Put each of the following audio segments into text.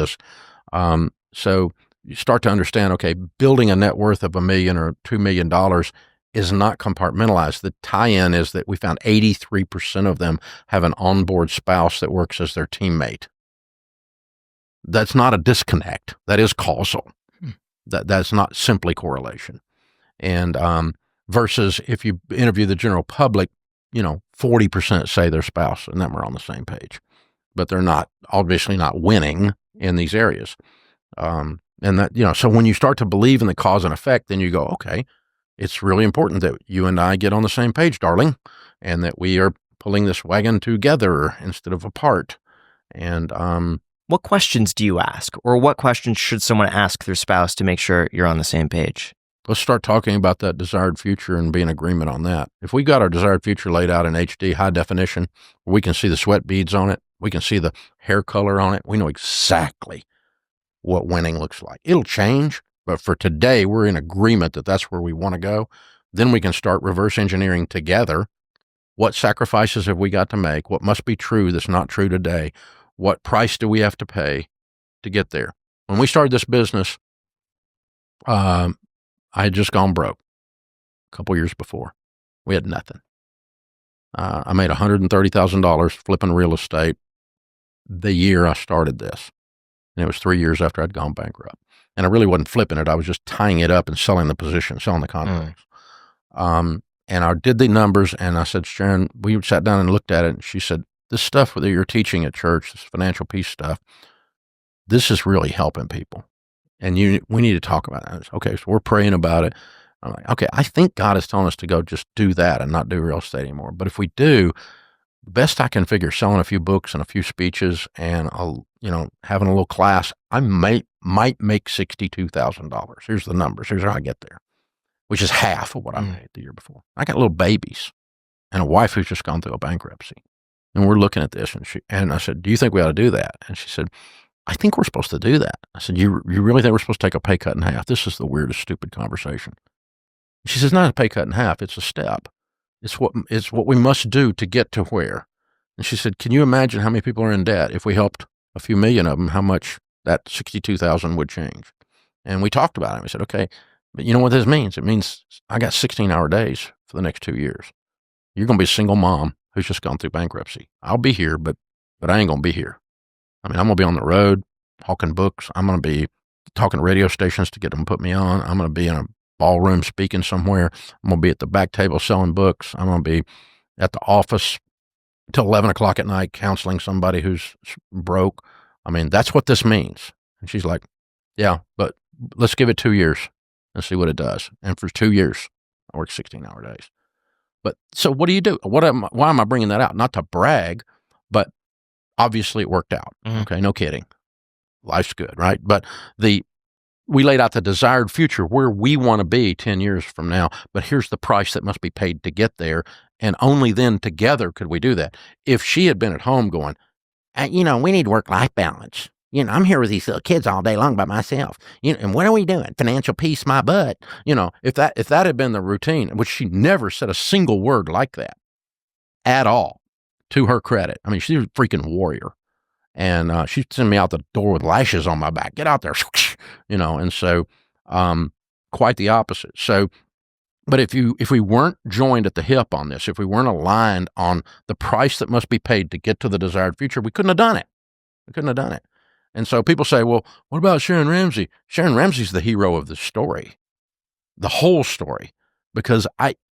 this. So you start to understand, okay, building a net worth of $1 million or $2 million is not compartmentalized. The tie-in is that we found 83% of them have an onboard spouse that works as their teammate. That's not a disconnect. That is causal. That's not simply correlation. And versus if you interview the general public, 40% say their spouse and them are on the same page, but they're not, obviously not winning in these areas. And that, so when you start to believe in the cause and effect, then you go, okay, it's really important that you and I get on the same page, darling, and that we are pulling this wagon together instead of apart. And what questions do you ask, or what questions should someone ask their spouse to make sure you're on the same page? Let's start talking about that desired future and be in agreement on that. If we got our desired future laid out in HD, high definition, we can see the sweat beads on it, we can see the hair color on it, we know exactly what winning looks like. It'll change, but for today, we're in agreement that that's where we want to go. Then we can start reverse engineering together. What sacrifices have we got to make? What must be true that's not true today? What price do we have to pay to get there? When we started this business, I had just gone broke a couple years before. We had nothing. I made $130,000 flipping real estate the year I started this. And it was 3 years after I'd gone bankrupt. And I really wasn't flipping it. I was just tying it up and selling the position, selling the contracts. And I did the numbers, and I said, Sharon, we sat down and looked at it, and she said, this stuff that you're teaching at church, this financial peace stuff, this is really helping people. And we need to talk about that. Okay, so we're praying about it. I'm like, okay, I think God is telling us to go just do that and not do real estate anymore. But if we do, the best I can figure, selling a few books and a few speeches and, having a little class, I might make $62,000. Here's the numbers. Here's how I get there, which is half of what I made the year before. I got little babies and a wife who's just gone through a bankruptcy. And we're looking at this, and I said, do you think we ought to do that? And she said, I think we're supposed to do that. I said, you really think we're supposed to take a pay cut in half? This is the weirdest, stupid conversation. She says, not a pay cut in half. It's a step. It's what we must do to get to where. And she said, can you imagine how many people are in debt? If we helped a few million of them, how much that 62,000 would change? And we talked about it. We said, okay, but you know what this means? It means I got 16-hour days for the next 2 years. You're going to be a single mom who's just gone through bankruptcy. I'll be here, but I ain't going to be here. I mean, I'm going to be on the road talking books. I'm going to be talking to radio stations to get them to put me on. I'm going to be in a ballroom speaking somewhere. I'm going to be at the back table selling books. I'm going to be at the office till 11 o'clock at night counseling somebody who's broke. I mean, that's what this means. And she's like, yeah, but let's give it 2 years and see what it does. And for 2 years, I worked 16-hour days. But so what do you do? Why am I bringing that out? Not to brag, but obviously it worked out. Okay, no kidding. Life's good, right? But we laid out the desired future where we want to be 10 years from now, but here's the price that must be paid to get there. And only then together could we do that. If she had been at home going, we need work-life balance. I'm here with these little kids all day long by myself. And what are we doing? Financial peace, my butt. If that had been the routine, which she never said a single word like that at all, to her credit. I mean, she's a freaking warrior. And she'd send me out the door with lashes on my back. Get out there, and so quite the opposite. So, but if we weren't joined at the hip on this, if we weren't aligned on the price that must be paid to get to the desired future, we couldn't have done it. And so people say, well, what about Sharon Ramsey? Sharon Ramsey's the hero of the story, the whole story, because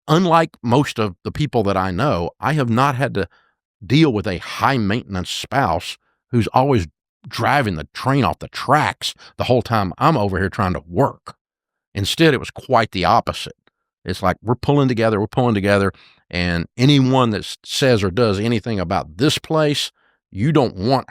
unlike most of the people that I know, I have not had to deal with a high maintenance spouse who's always driving the train off the tracks the whole time I'm over here trying to work. Instead, it was quite the opposite. It's like we're pulling together, and anyone that says or does anything about this place, you don't want